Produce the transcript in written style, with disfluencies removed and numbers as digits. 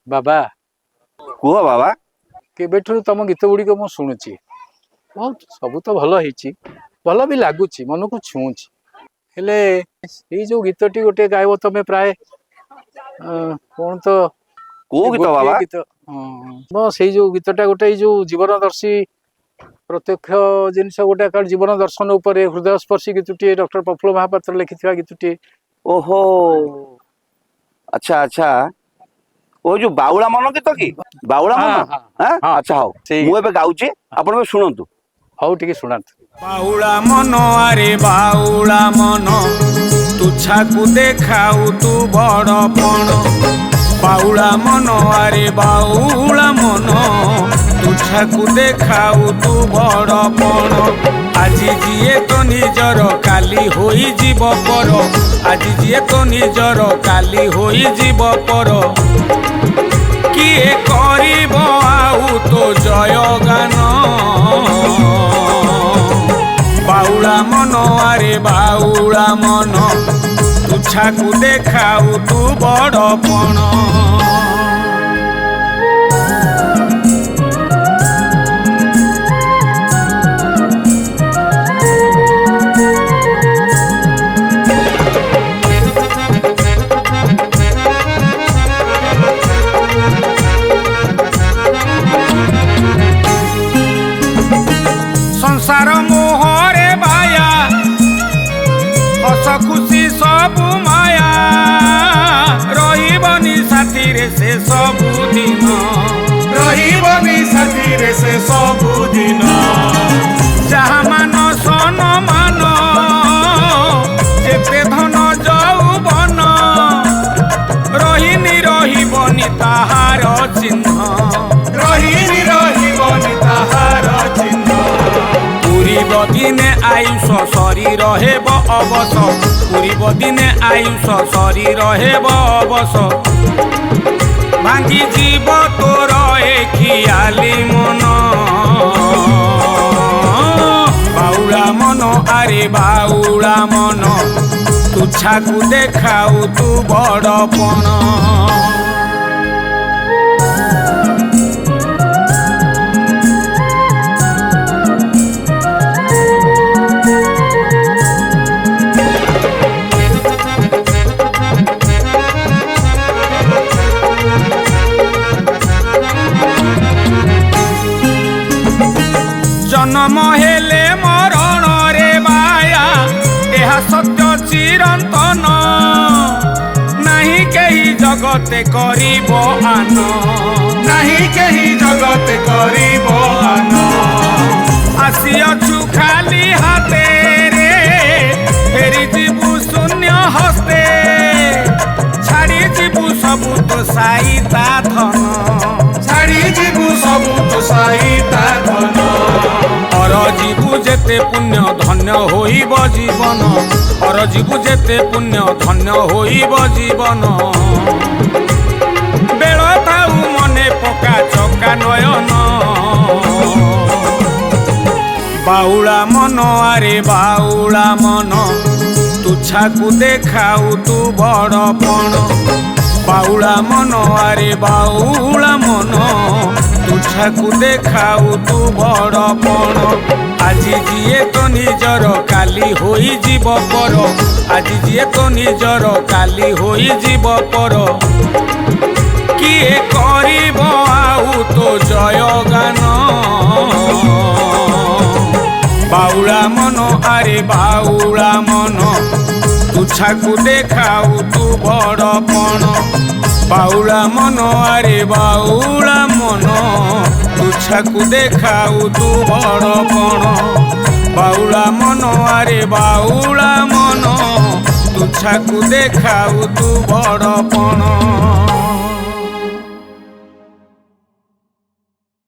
बाबा कुह बाबा केबेठू तुम गीत गुड़िक मु शुणुची बहुत सब तो भल होईची भल भी लगुच मन को छुँची हेले ये जो गीतटी गोटे गायब तमें प्राय कौन तो को गीत बाबा गीत से जो गीतटा गोटे जो जीवनदर्शी प्रत्यक्ष जिनस गोटे जीवन दर्शन उपर हृदय स्पर्शी गीतटी डॉक्टर प्रफुल्ल महापात्र लिखि गीतटी। ओहो अच्छा अच्छा ओ जो बाउला मन गीत कि बाउला मन हाँ अच्छा हाउ मु एबे गाउची आपण बे सुनंतु हाउ टिके सुनांतु। बाउला मन आरे बाउला मन तुछा को देखाऊ तू बड़पण बाउला मन आरे बाउला मन तुछा को देखाऊ तू बड़पण আজি जिए तो निजर काली होई जीव पर আজি जिए तो निजर काली होई जीव पर किए करिब आउ तो जय गान बाउला मन आरे बाउला मन तुछा को देखाऊ तू बड़पण। संसार मोहरे बाया हस खुशी सब माया रही साथी रे से सबुदिन रही साथी रे से सबुदिन जहाँ मान सन मान जेते धन यौवन रही रही ताहार चिन्ह रही रही ताहार चिन्ह पूरीब दिने आयुष शरीर हेब अवस पूरीब दिने आयुष शरीर हेब अवस भांगी जीव तोर खियाली मन बाउला मन आरे बाउला मन तुछा को देखाऊ तू बड़पण। जन्म हेले मरण रे बाया यह सत्य चिरंतन नहीं कही जगते करिब आन नहीं कही जगते करिब आन आसिअछु खाली हाथे रे फेरी जीवु शून्य हस्ते छाड़ी जीवु सबु तो साईता धन छाड़ी जीवु सबु तो साईता धन हर जीवु जेते पुण्य धन्य होइब जीवन हर जीवु जेते पुण्य धन्य होइब जीवन बेल थाऊ मने पका चका नयन बाउला मन आरे बाउला मन तुछा को देखाऊ तू बड़पण बाउला मन आरे बाउला मन तुछा को देखाऊ तू बड़पण আজি जिए तो निजर काली होई जीव पर আজি जिए तो निजर काली होई जीव पर किए करिब आउ तो जय गान बाउला मन आरे बाउला मन तुछा को देखाऊ तू बड़पण बाउला मन आरे बाउला मन तुछा को देखाऊ तू बड़पण बाउला मन आरे बाउला मन तुछा को देखाऊ तू बड़पण।